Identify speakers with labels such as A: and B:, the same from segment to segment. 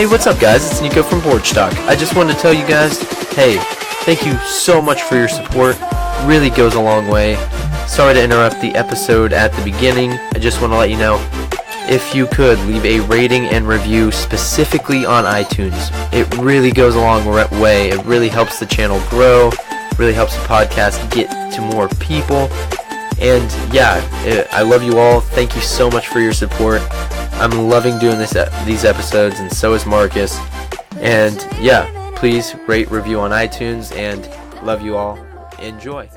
A: Hey, what's up guys? It's Nico from Porch Talk. I just wanted to tell you guys, hey, thank you so much for your support. Really goes a long way. Sorry to interrupt the episode at the beginning. I just want to let you know, if you could leave a rating and review specifically on iTunes. It really goes a long way. It really helps the channel grow, really helps the podcast get to more people. And yeah, I love you all. Thank you so much for your support. I'm loving doing these episodes, and so is Marcus. And yeah, please rate, review on iTunes, and love you all. Enjoy.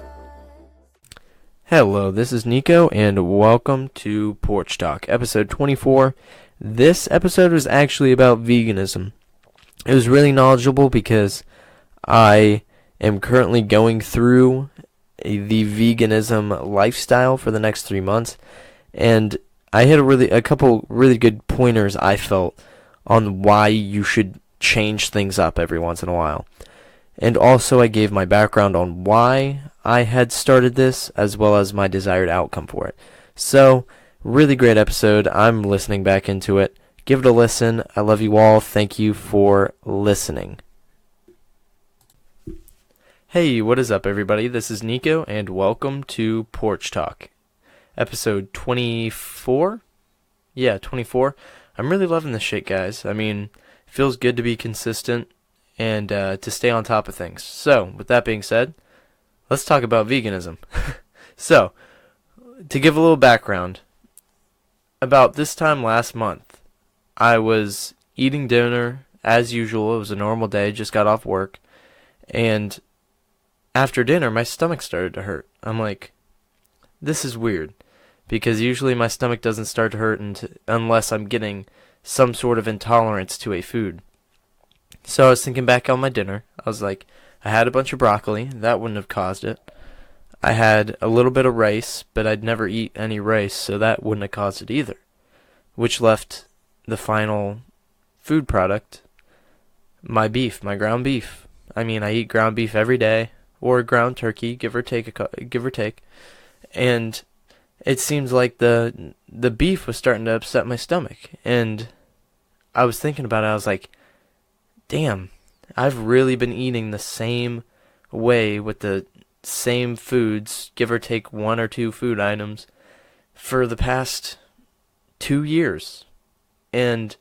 A: Hello, this is Nico, and welcome to Porch Talk, episode 24. This episode was actually about veganism. It was really knowledgeable because I am currently going through the veganism lifestyle for the next 3 months, and I had a couple really good pointers I felt on why you should change things up every once in a while. And also I gave my background on why I had started this, as well as my desired outcome for it. So, really great episode. I'm listening back into it. Give it a listen. I love you all. Thank you for listening. Hey, what is up everybody? This is Nico, and welcome to Porch Talk. Episode 24? Yeah, 24. I'm really loving this shit, guys. I mean, it feels good to be consistent and to stay on top of things. So, with that being said, let's talk about veganism. So, to give a little background, about this time last month, I was eating dinner as usual. It was a normal day, just got off work, and after dinner, my stomach started to hurt. I'm like, this is weird, because usually my stomach doesn't start to hurt unless I'm getting some sort of intolerance to a food. So I was thinking back on my dinner. I was like, I had a bunch of broccoli. That wouldn't have caused it. I had a little bit of rice, but I'd never eat any rice, so that wouldn't have caused it either. Which left the final food product, my beef, my ground beef. I mean, I eat ground beef every day, or ground turkey, give or take. And it seems like the beef was starting to upset my stomach. And I was thinking about it. I was like, damn, I've really been eating the same way with the same foods, give or take one or two food items, for the past 2 years. And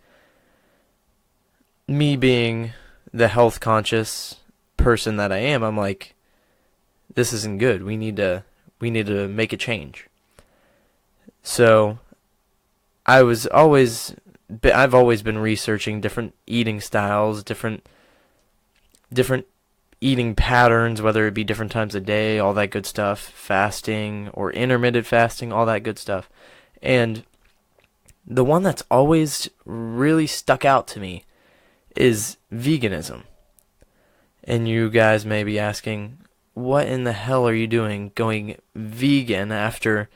A: me being the health conscious person that I am, I'm like, this isn't good. We need to make a change. So I've always been researching different eating styles, different eating patterns, whether it be different times of day, all that good stuff, fasting or intermittent fasting, all that good stuff. And the one that's always really stuck out to me is veganism. And you guys may be asking, what in the hell are you doing going vegan after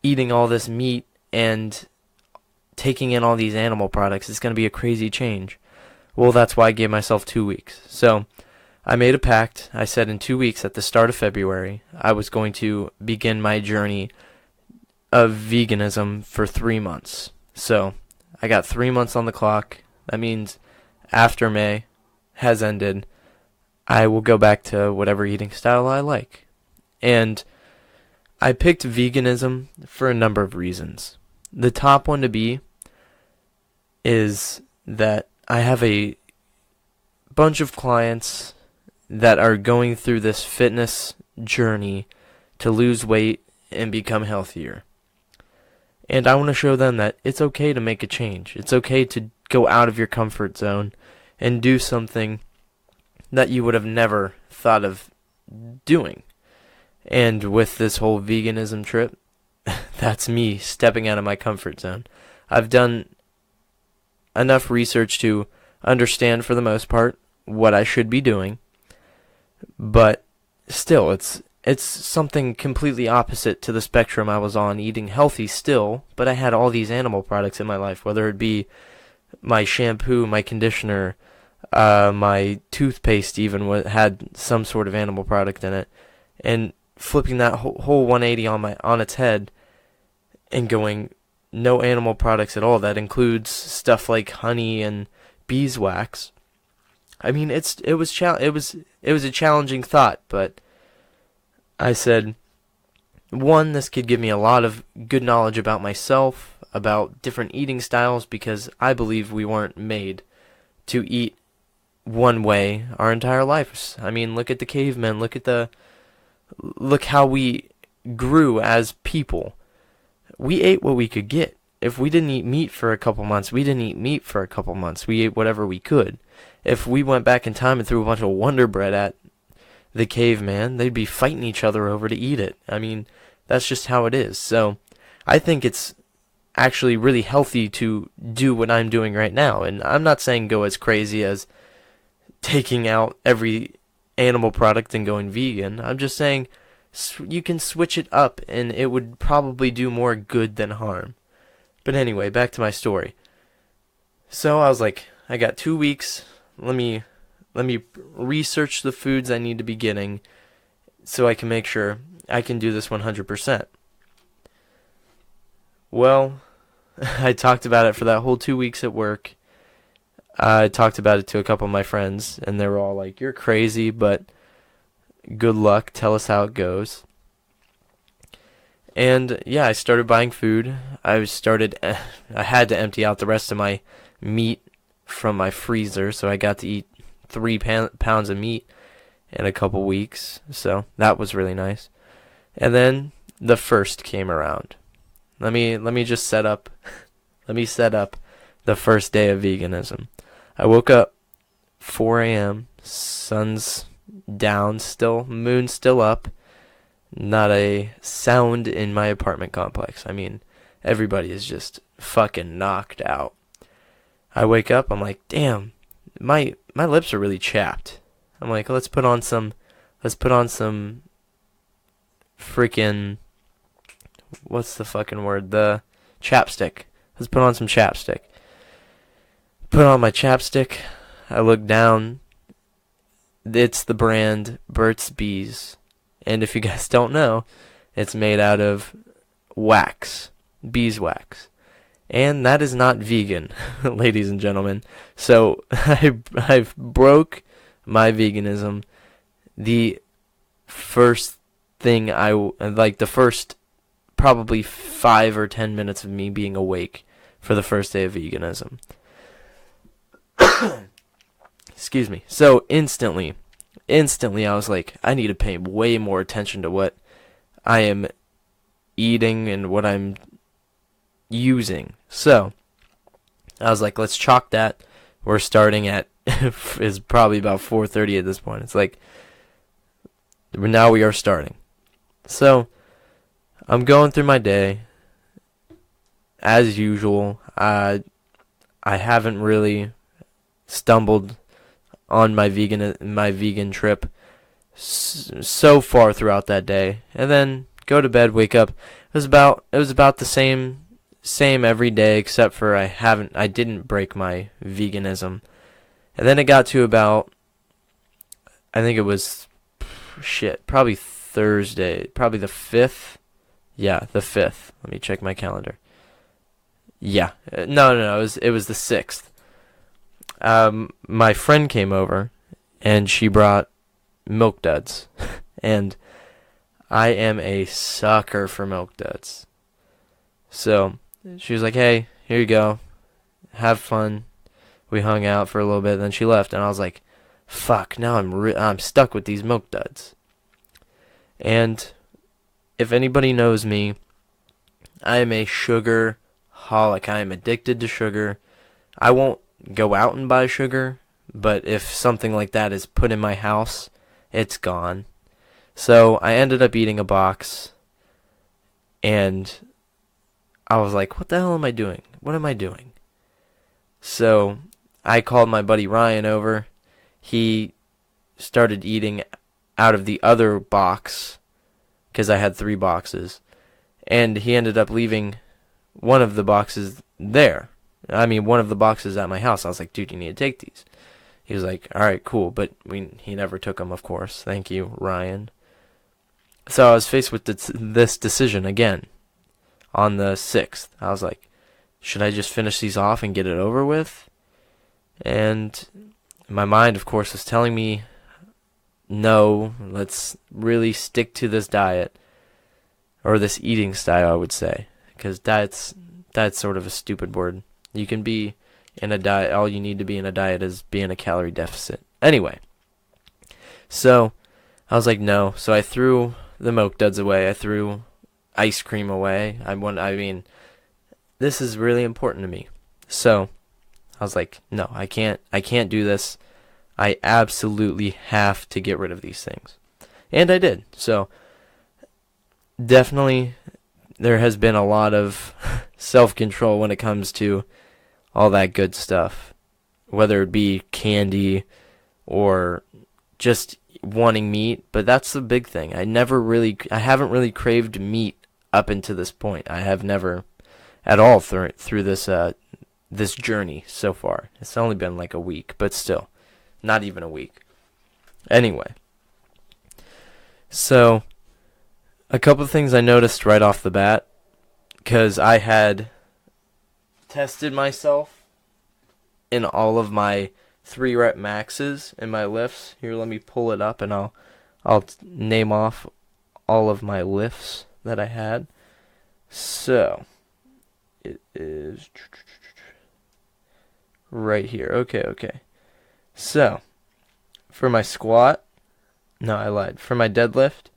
A: eating all this meat and taking in all these animal products? It's going to be a crazy change. Well, that's why I gave myself 2 weeks. So I made a pact. I said in 2 weeks, at the start of February, I was going to begin my journey of veganism for 3 months. So I got 3 months on the clock. That means after May has ended, I will go back to whatever eating style I like. And I picked veganism for a number of reasons. The top one to be is that I have a bunch of clients that are going through this fitness journey to lose weight and become healthier. And I want to show them that it's okay to make a change. It's okay to go out of your comfort zone and do something that you would have never thought of doing. And with this whole veganism trip, that's me stepping out of my comfort zone. I've done enough research to understand, for the most part, what I should be doing, but still, it's something completely opposite to the spectrum I was on, eating healthy still, but I had all these animal products in my life, whether it be my shampoo, my conditioner, my toothpaste even had some sort of animal product in it, and flipping that whole 180 on its head and going no animal products at all. That includes stuff like honey and beeswax. I mean, it was a challenging thought, but I said, one, this could give me a lot of good knowledge about myself, about different eating styles, because I believe we weren't made to eat one way our entire lives. I mean, look at the cavemen, look how we grew as people. We ate what we could get. If we didn't eat meat for a couple months, we didn't eat meat for a couple months. We ate whatever we could. If we went back in time and threw a bunch of Wonder Bread at the caveman, they'd be fighting each other over to eat it. I mean, that's just how it is. So I think it's actually really healthy to do what I'm doing right now. And I'm not saying go as crazy as taking out every animal product and going vegan. I'm just saying you can switch it up and it would probably do more good than harm. But anyway, back to my story. So I was like, I got 2 weeks. Let me research the foods I need to be getting so I can make sure I can do this 100%. Well, I talked about it for that whole 2 weeks at work. I talked about it to a couple of my friends, and they were all like, you're crazy, but good luck. Tell us how it goes. And yeah, I started buying food. I had to empty out the rest of my meat from my freezer, so I got to eat 3 pounds of meat in a couple weeks, so that was really nice. And then the first came around. Let me just set up the first day of veganism. I woke up 4 a.m. Sun's down still, moon's still up. Not a sound in my apartment complex. I mean, everybody is just fucking knocked out. I wake up, I'm like, damn, my lips are really chapped. I'm like, let's put on some freaking, what's the fucking word? The chapstick. Let's put on some chapstick. Put on my chapstick. I look down. It's the brand Burt's Bees. And if you guys don't know, it's made out of wax, beeswax. And that is not vegan, ladies and gentlemen. So I've broke my veganism. The first thing the first probably 5 or 10 minutes of me being awake for the first day of veganism. Excuse me. So instantly I was like, I need to pay way more attention to what I am eating and what I'm using. So I was like, let's chalk that. We're starting at is probably about 4:30 at this point. It's like now we are starting. So I'm going through my day as usual. I haven't really stumbled on my vegan trip so far throughout that day, and then go to bed, wake up. It was about the same every day, except for I didn't break my veganism. And then it got to about, I think it was probably Thursday, probably the 5th. Yeah, the 5th. Let me check my calendar. Yeah. No, it was the 6th. My friend came over, and she brought Milk Duds, and I am a sucker for Milk Duds. So she was like, "Hey, here you go, have fun." We hung out for a little bit, then she left, and I was like, "Fuck!" Now I'm stuck with these Milk Duds. And if anybody knows me, I am a sugar-holic. I am addicted to sugar. I won't go out and buy sugar, but if something like that is put in my house, it's gone. So I ended up eating a box, and I was like, what the hell am I doing? What am I doing? So I called my buddy Ryan over. He started eating out of the other box, because I had 3 boxes, and he ended up leaving one of the boxes there. I mean, one of the boxes at my house. I was like, dude, you need to take these. He was like, all right, cool. But he never took them, of course. Thank you, Ryan. So I was faced with this decision again on the 6th. I was like, should I just finish these off and get it over with? And my mind, of course, was telling me, no, let's really stick to this diet, or this eating style, I would say, because that's sort of a stupid word. You can be in a diet, all you need to be in a diet is be in a calorie deficit. Anyway, so I was like, no. So I threw the Milk Duds away. I threw ice cream away. I mean, this is really important to me. So I was like, no, I can't do this. I absolutely have to get rid of these things. And I did. So definitely there has been a lot of self-control when it comes to all that good stuff, whether it be candy or just wanting meat. But that's the big thing. I haven't really craved meat up until this point. I have never at all through this journey so far. It's only been like a week, but still, not even a week. Anyway, so a couple of things I noticed right off the bat, because I had tested myself in all of my 3-rep maxes and my lifts. Here, let me pull it up and I'll name off all of my lifts that I had. So it is right here. Okay. So for my squat, no, I lied. For my deadlift,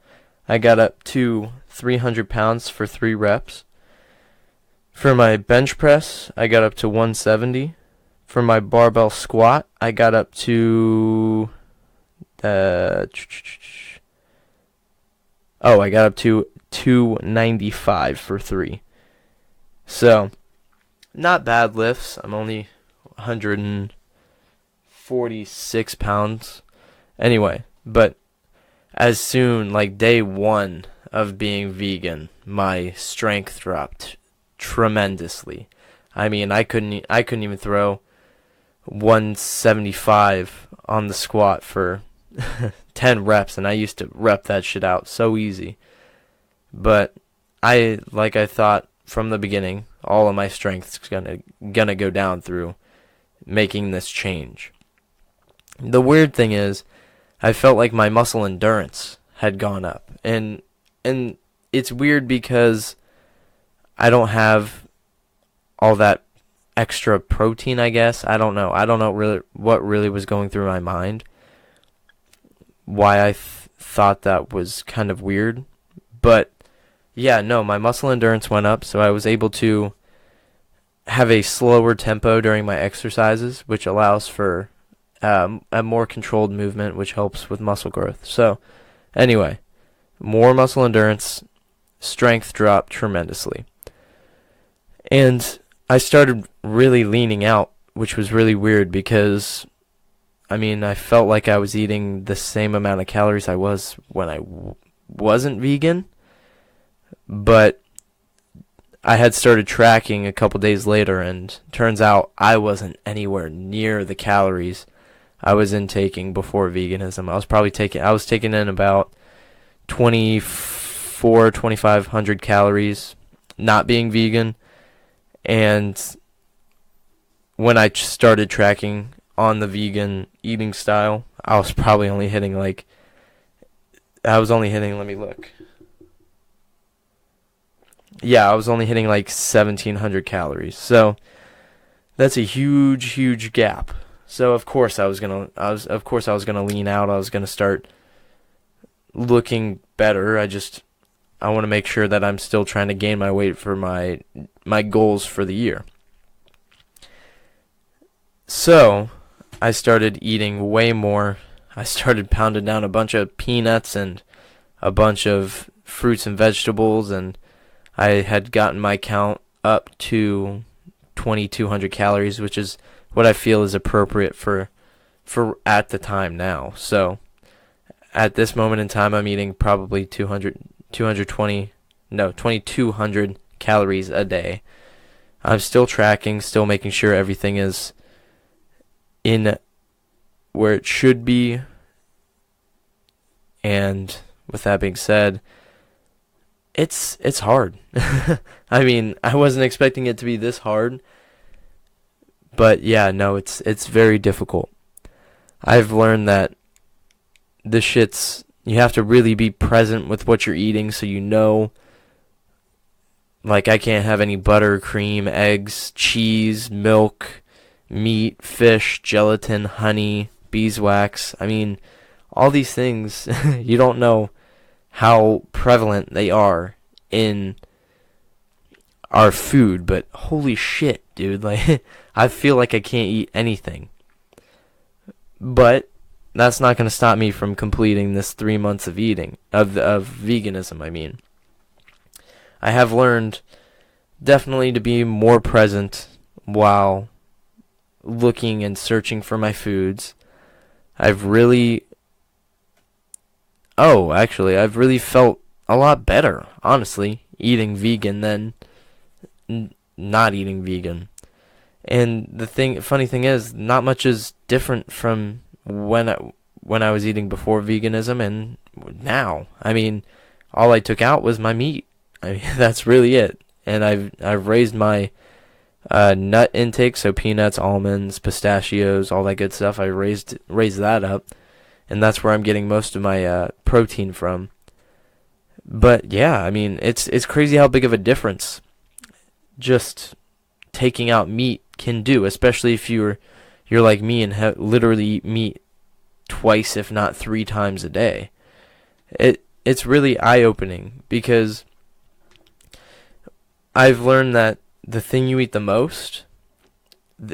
A: I got up to 300 pounds for 3 reps. For my bench press, I got up to 170. For my barbell squat, I got up to I got up to 295 for 3. So, not bad lifts. I'm only 146 pounds. Anyway, but as soon, like day 1 of being vegan, my strength dropped tremendously. I mean, I couldn't even throw 175 on the squat for 10 reps, and I used to rep that shit out so easy. But I thought from the beginning, all of my strength's gonna go down through making this change. The weird thing is, I felt like my muscle endurance had gone up, and it's weird because I don't have all that extra protein, I guess. I don't know really what really was going through my mind, why I thought that was kind of weird. But yeah, no, my muscle endurance went up, so I was able to have a slower tempo during my exercises, which allows for a more controlled movement, which helps with muscle growth. So anyway, more muscle endurance, strength dropped tremendously. And I started really leaning out, which was really weird because, I mean, I felt like I was eating the same amount of calories I was when I wasn't vegan. But I had started tracking a couple days later, and turns out I wasn't anywhere near the calories I was intaking before veganism. I was taking in about 2,500 calories not being vegan. And when I started tracking on the vegan eating style, I was probably only hitting let me look. Yeah, I was only hitting like 1,700 calories. So that's a huge gap. So of course I was gonna lean out. I was gonna start looking better. I want to make sure that I'm still trying to gain my weight for my goals for the year. So I started eating way more. I started pounding down a bunch of peanuts and a bunch of fruits and vegetables, and I had gotten my count up to 2,200 calories, which is what I feel is appropriate for at the time now. So at this moment in time, I'm eating probably 2,200 calories a day. I'm still tracking, still making sure everything is in where it should be. And with that being said, it's hard. I mean, I wasn't expecting it to be this hard, But yeah, no, it's very difficult. I've learned that this shit's you have to really be present with what you're eating so you know, like, I can't have any butter, cream, eggs, cheese, milk, meat, fish, gelatin, honey, beeswax. I mean, all these things, you don't know how prevalent they are in our food, but holy shit, dude, like, I feel like I can't eat anything. But that's not going to stop me from completing this 3 months of eating, of veganism, I mean. I have learned definitely to be more present while looking and searching for my foods. I've really I've really felt a lot better, honestly, eating vegan than not eating vegan. And funny thing is, not much is different from when I was eating before veganism and now. I mean, all I took out was my meat. I mean, that's really it. And I've raised my nut intake, so peanuts, almonds, pistachios, all that good stuff. I raised that up, and that's where I'm getting most of my protein from. But yeah, I mean, it's crazy how big of a difference just taking out meat can do, especially if you're like me and literally eat meat twice, if not 3 times a day. It's really eye-opening because I've learned that the thing you eat the most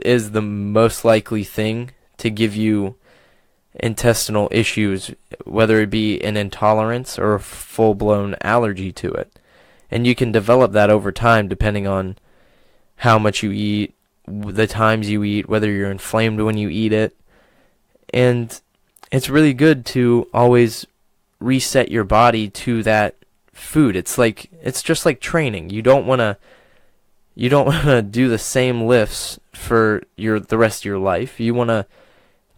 A: is the most likely thing to give you intestinal issues, whether it be an intolerance or a full-blown allergy to it. And you can develop that over time depending on how much you eat, the times you eat, whether you're inflamed when you eat it. And it's really good to always reset your body to that food. It's just like training. You don't want to do the same lifts for the rest of your life. You want to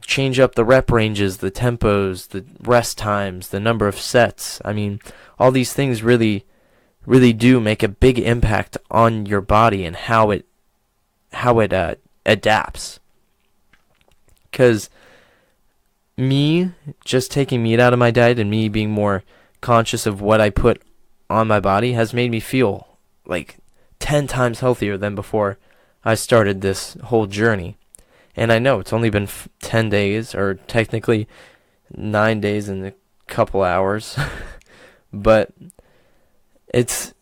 A: change up the rep ranges, the tempos, the rest times, the number of sets. I mean, all these things really do make a big impact on your body and how it adapts. Because me just taking meat out of my diet and me being more conscious of what I put on my body has made me feel like 10 times healthier than before I started this whole journey. And I know it's only been 10 days, or technically 9 days and a couple hours, but it's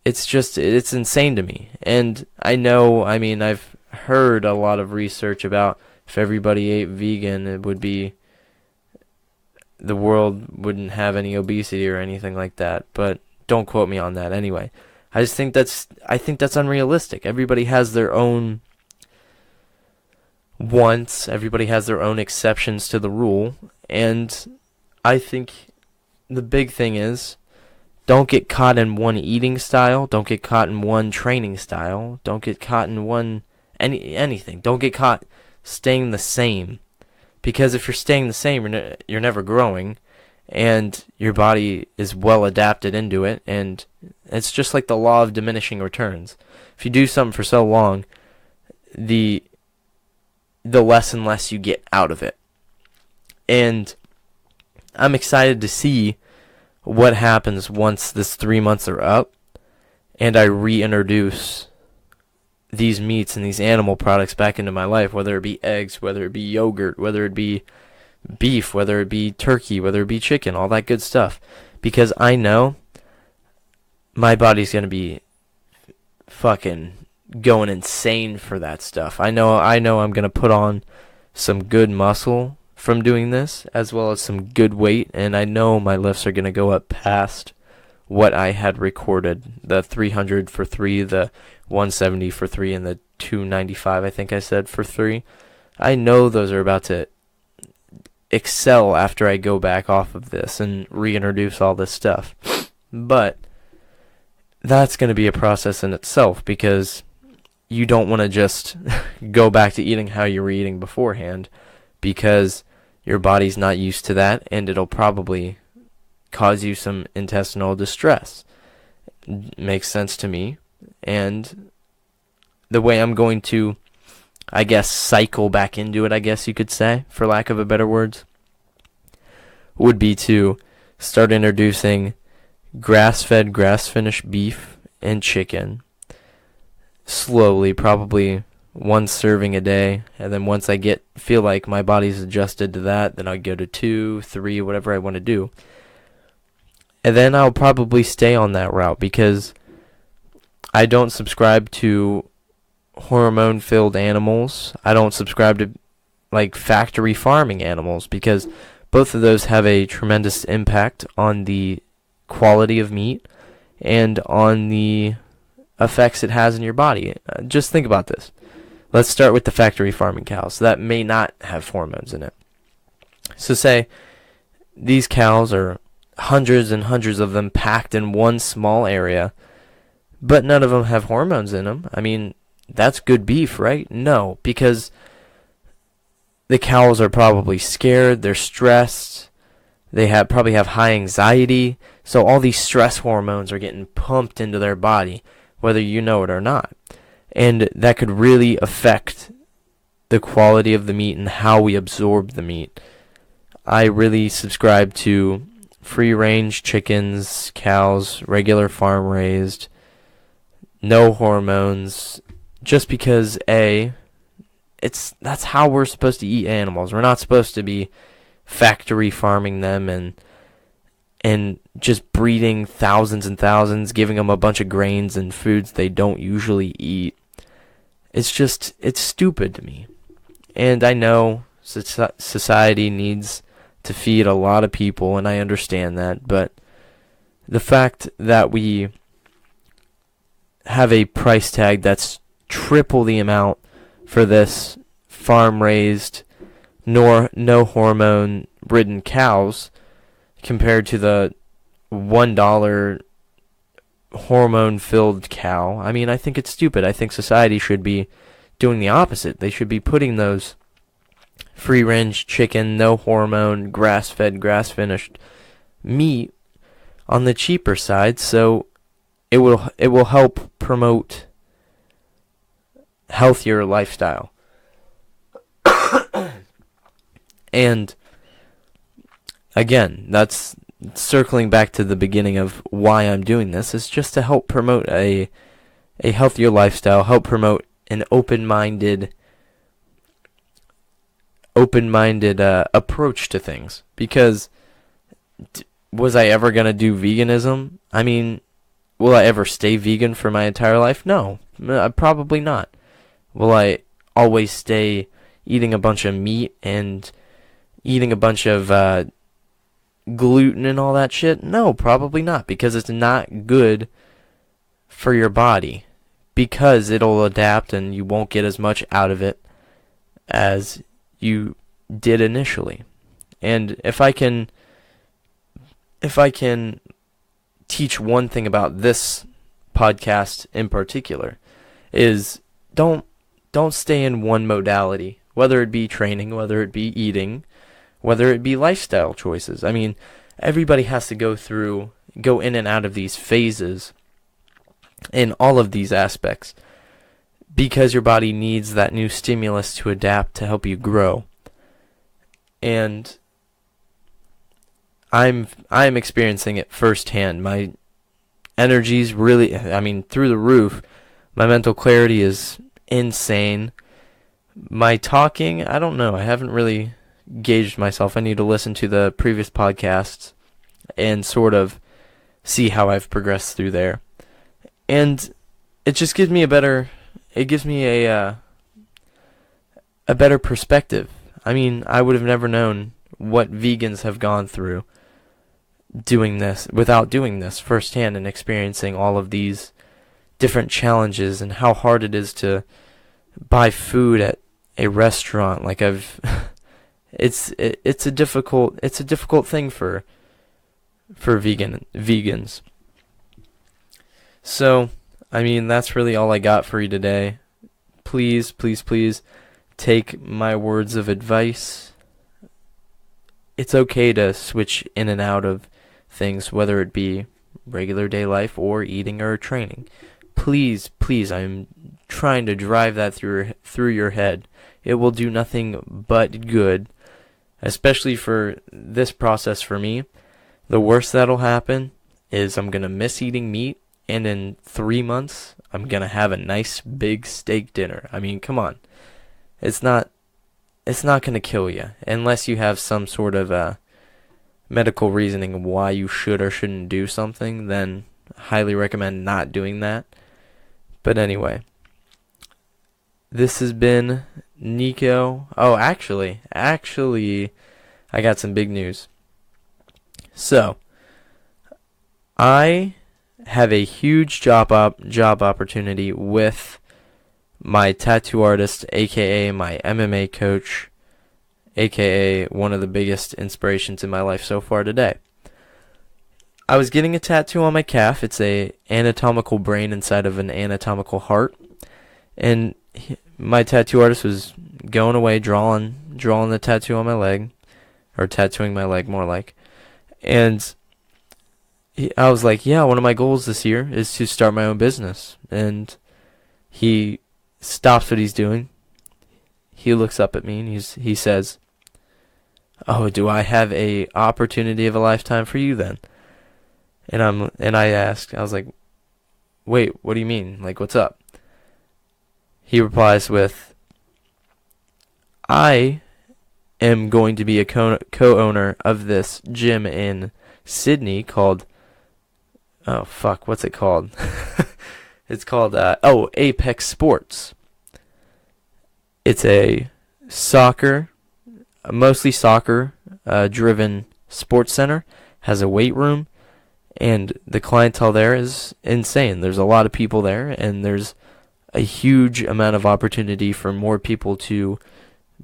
A: insane to me. And I know, I mean, I've heard a lot of research about if everybody ate vegan, the world wouldn't have any obesity or anything like that, but don't quote me on that anyway. I think that's unrealistic. Everybody has their own wants, everybody has their own exceptions to the rule, and I think the big thing is don't get caught in one eating style, don't get caught in one training style, don't get caught in one anything. Don't get caught staying the same. Because if you're staying the same, you're never growing, and your body is well adapted into it, and it's just like the law of diminishing returns. If you do something for so long, the less and less you get out of it. And I'm excited to see what happens once this 3 months are up, and I reintroduce these meats and these animal products back into my life, whether it be eggs, whether it be yogurt, whether it be beef, whether it be turkey, whether it be chicken, all that good stuff. Because I know my body's going to be fucking going insane for that stuff. I know I'm going to put on some good muscle from doing this, as well as some good weight, and I know my lifts are going to go up past what I had recorded, the 300 for 3, the 170 for 3, and the 295, I think I said, for 3. I know those are about to excel after I go back off of this and reintroduce all this stuff. But that's going to be a process in itself, because you don't want to just go back to eating how you were eating beforehand, because your body's not used to that, and it'll probably cause you some intestinal distress. Makes sense to me. And the way I'm going to I guess, cycle back into it, I guess you could say, for lack of a better words, would be to start introducing grass-fed, grass-finished beef and chicken slowly, probably one serving a day, and then once I feel like my body's adjusted to that, then I'll go to 2, 3, whatever I want to do. And then I'll probably stay on that route because I don't subscribe to hormone-filled animals. I don't subscribe to like factory farming animals because both of those have a tremendous impact on the quality of meat and on the effects it has in your body. Just think about this. Let's start with the factory farming cows that may not have hormones in it. So say these cows are hundreds and hundreds of them packed in one small area, but none of them have hormones in them. I mean, that's good beef, right? No, because the cows are probably scared, they're stressed, they probably have high anxiety, so all these stress hormones are getting pumped into their body, whether you know it or not. And that could really affect the quality of the meat and how we absorb the meat. I really subscribe to free-range chickens, cows, regular farm-raised, no hormones, just because that's how we're supposed to eat animals. We're not supposed to be factory farming them and just breeding thousands and thousands, giving them a bunch of grains and foods they don't usually eat. It's stupid to me. And I know society needs to feed a lot of people, and I understand that, but the fact that we have a price tag that's triple the amount for this farm-raised, no hormone-ridden cows compared to the $1 hormone-filled cow, I mean, I think it's stupid. I think society should be doing the opposite. They should be putting those free-range chicken, no hormone, grass-fed, grass-finished meat on the cheaper side, so it will help promote healthier lifestyle. And again, that's circling back to the beginning of why I'm doing this, is just to help promote a healthier lifestyle, help promote an open-minded approach to things. Because was I ever going to do veganism? I mean, will I ever stay vegan for my entire life? No, probably not. Will I always stay eating a bunch of meat and eating a bunch of gluten and all that shit? No, probably not, because it's not good for your body, because it'll adapt and you won't get as much out of it as you did initially. And if I can teach one thing about this podcast in particular, is don't stay in one modality, whether it be training, whether it be eating, whether it be lifestyle choices. I mean, everybody has to go in and out of these phases in all of these aspects, because your body needs that new stimulus to adapt, to help you grow. And I'm experiencing it firsthand. My energy's really, through the roof. My mental clarity is insane. My talking, I don't know. I haven't really gauged myself. I need to listen to the previous podcasts and sort of see how I've progressed through there. And it just gives me a better perspective. I mean, I would have never known what vegans have gone through without doing this firsthand and experiencing all of these different challenges and how hard it is to buy food at a restaurant. Like it's a difficult thing for vegans. So, I mean, that's really all I got for you today. Please, please, please take my words of advice. It's okay to switch in and out of things, whether it be regular day life or eating or training. Please, please, I'm trying to drive that through your head. It will do nothing but good, especially for this process for me. The worst that'll happen is I'm going to miss eating meat, and in 3 months, I'm going to have a nice big steak dinner. I mean, come on. It's not going to kill you unless you have some sort of medical reasoning why you should or shouldn't do something. Then highly recommend not doing that. But anyway, this has been Nico. Oh, actually, I got some big news. So, I have a huge job opportunity with my tattoo artist, aka my MMA coach, aka one of the biggest inspirations in my life so far today. I was getting a tattoo on my calf. It's a anatomical brain inside of an anatomical heart, and my tattoo artist was going away drawing the tattoo on my leg, or tattooing my leg more like, and I was like, yeah, one of my goals this year is to start my own business. And he stops what he's doing. He looks up at me and he says, "Oh, do I have a opportunity of a lifetime for you then?" And I was like, "Wait, what do you mean? Like, what's up?" He replies with, "I am going to be a co-owner of this gym in Sydney called, oh fuck, what's it called?" It's called Apex Sports. It's a mostly soccer driven sports center. Has a weight room, and the clientele there is insane. There's a lot of people there, and there's a huge amount of opportunity for more people to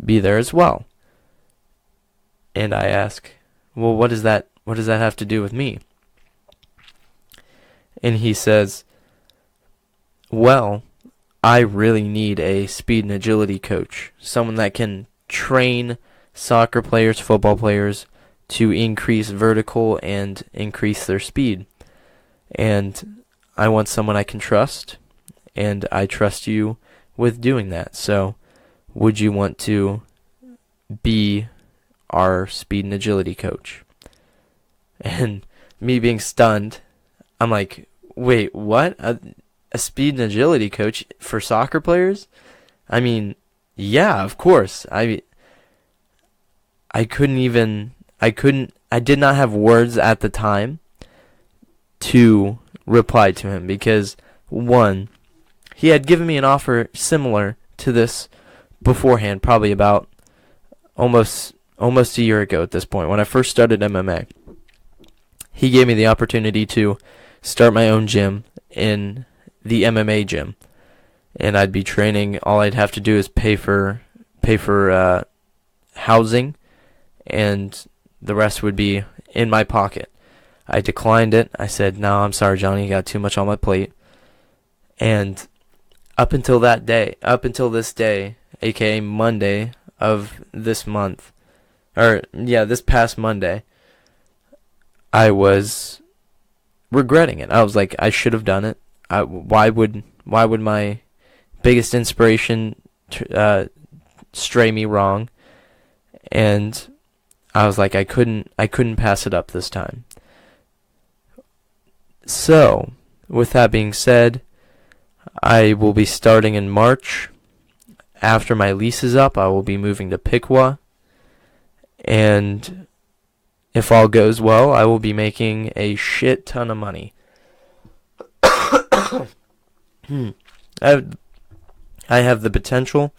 A: be there as well." And I ask, "Well, what does that have to do with me?" And he says, "Well, I really need a speed and agility coach, someone that can train soccer players, football players to increase vertical and increase their speed. And I want someone I can trust, and I trust you with doing that. So would you want to be our speed and agility coach?" And me being stunned, I'm like, "Wait, what? A speed and agility coach for soccer players?" I mean, yeah, of course. I did not have words at the time to reply to him because, one, he had given me an offer similar to this beforehand, probably about almost a year ago at this point, when I first started MMA. He gave me the opportunity to start my own gym in the MMA gym, and I'd be training. All I'd have to do is pay for housing, and the rest would be in my pocket. I declined it. I said, "No, I'm sorry, Johnny, you got too much on my plate." And up until this day, aka Monday of this month, this past Monday, I was regretting it. I was like, I should have done it. Why would my biggest inspiration stray me wrong? And I was like, I couldn't pass it up this time. So, with that being said, I will be starting in March. After my lease is up, I will be moving to Piqua, and if all goes well, I will be making a shit ton of money. I have the potential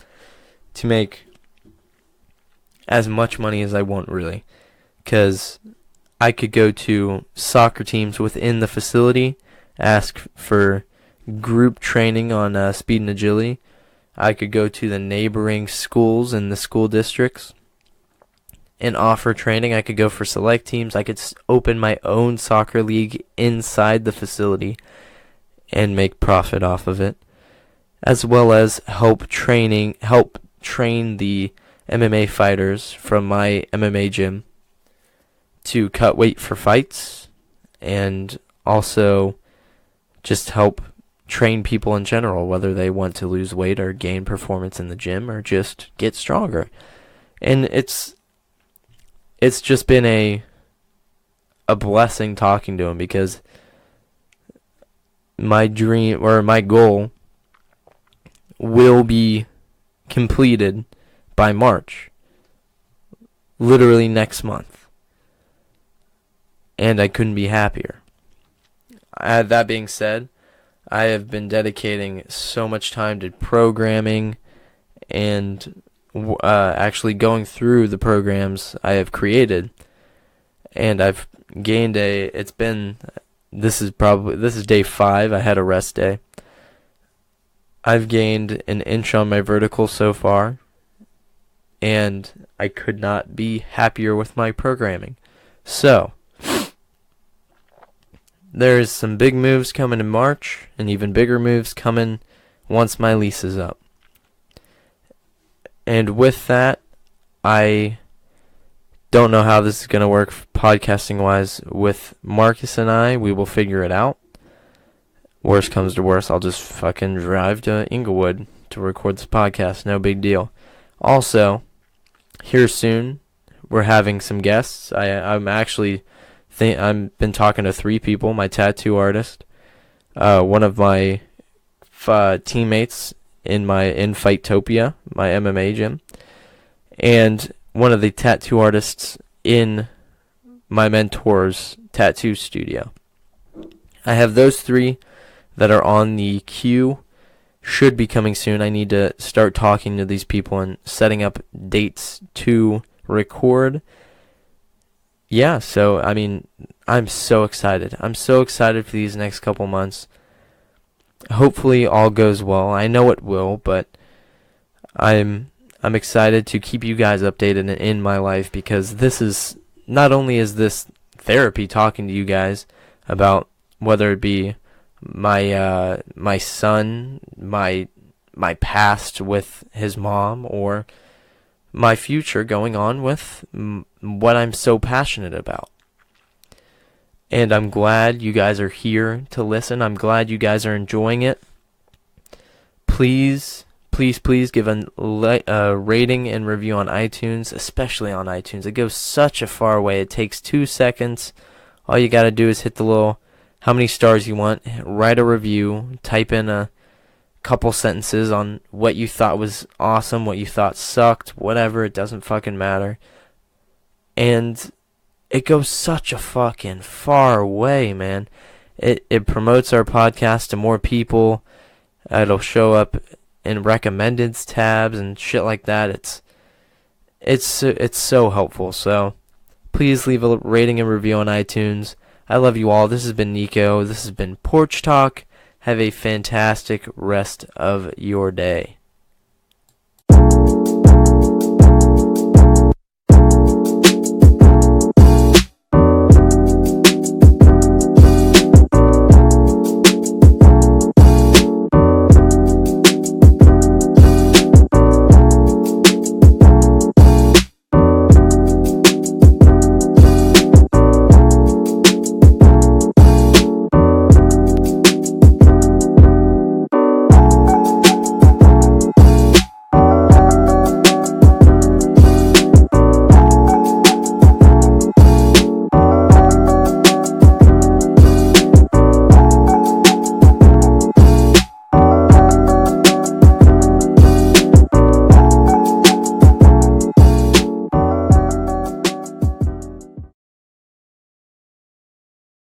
A: to make as much money as I want, really, because I could go to soccer teams within the facility, ask for group training on speed and agility. I could go to the neighboring schools in the school districts and offer training. I could go for select teams. I could open my own soccer league inside the facility and make profit off of it, as well as help train the MMA fighters from my MMA gym to cut weight for fights, and also just help train people in general, whether they want to lose weight or gain performance in the gym or just get stronger. And it's just been a blessing talking to him, because my dream or my goal will be completed by March, literally next month, and I couldn't be happier. That being said, I have been dedicating so much time to programming and actually going through the programs I have created, and I've gained this is day 5. I had a rest day. I've gained an inch on my vertical so far, and I could not be happier with my programming. So, there's some big moves coming in March, and even bigger moves coming once my lease is up. And with that, I don't know how this is going to work podcasting-wise with Marcus and I. We will figure it out. Worst comes to worst, I'll just fucking drive to Inglewood to record this podcast. No big deal. Also, here soon, we're having some guests. I'm actually... I've been talking to 3 people. My tattoo artist, one of my teammates in Fightopia, my MMA gym, and one of the tattoo artists in my mentor's tattoo studio. I have those 3 that are on the queue. Should be coming soon. I need to start talking to these people and setting up dates to record. Yeah, so, I mean, I'm so excited. I'm so excited for these next couple months. Hopefully all goes well. I know it will, but I'm excited to keep you guys updated in my life, because this is, not only is this therapy talking to you guys about whether it be my son, my past with his mom, or my future going on with what I'm so passionate about. And I'm glad you guys are here to listen. I'm glad you guys are enjoying it. Please give a rating and review on iTunes, especially on iTunes. It goes such a far way. It takes 2 seconds. All you got to do is hit the little how many stars you want, write a review, type in a couple sentences on what you thought was awesome, what you thought sucked, whatever. It doesn't fucking matter. And it goes such a fucking far way, man. It promotes our podcast to more people. It'll show up in recommendeds tabs and shit like that. It's so helpful. So please leave a rating and review on iTunes. I love you all. This has been Nico. This has been Porch Talk. Have a fantastic rest of your day.